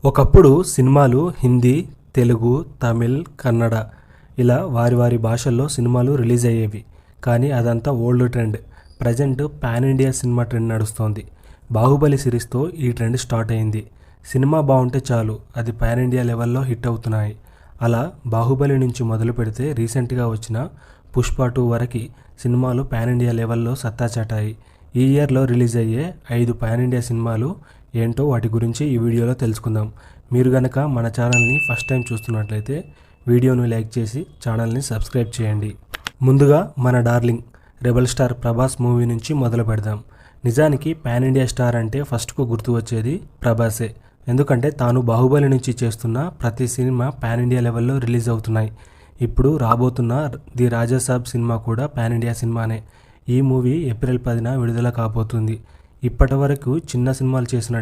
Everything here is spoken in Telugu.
ఒకప్పుడు సినిమాలు హిందీ, తెలుగు, తమిళ్, కన్నడ ఇలా వారి వారి భాషల్లో సినిమాలు రిలీజ్ అయ్యేవి. కానీ అదంతా old trend. Present pan India cinema trend నడుస్తోంది. బాహుబలి సిరీస్తో ఈ ట్రెండ్ స్టార్ట్ అయింది. సినిమా బాగుంటే చాలు అది పాన్ ఇండియా లెవెల్లో హిట్ అవుతున్నాయి. అలా బాహుబలి నుంచి మొదలు పెడితే రీసెంట్గా వచ్చిన పుష్ప 2 వరకు సినిమాలు పాన్ ఇండియా లెవెల్లో సత్తా చాటాయి. ఈ ఇయర్లో రిలీజ్ అయ్యే 5 పాన్ ఇండియా సినిమాలు ఏంటో వాటి గురించి ఈ వీడియోలో తెలుసుకుందాం. మీరు గనక మన ఛానల్ని ఫస్ట్ టైం చూస్తున్నట్లయితే వీడియోను లైక్ చేసి ఛానల్ని సబ్స్క్రైబ్ చేయండి. ముందుగా మన darling rebel star Prabhas movie నుంచి మొదలు పెడదాం. నిజానికి పాన్ ఇండియా స్టార్ అంటే ఫస్ట్కు గుర్తు వచ్చేది ప్రభాసే. ఎందుకంటే తాను బాహుబలి నుంచి చేస్తున్న ప్రతి సినిమా పాన్ ఇండియా లెవెల్లో రిలీజ్ అవుతున్నాయి. ఇప్పుడు రాబోతున్న ది రాజాసాబ్ సినిమా కూడా పాన్ ఇండియా సినిమానే. ఈ మూవీ ఏప్రిల్ 10న విడుదల కాబోతుంది. ఇప్పటి వరకు చిన్న సినిమాలు చేసిన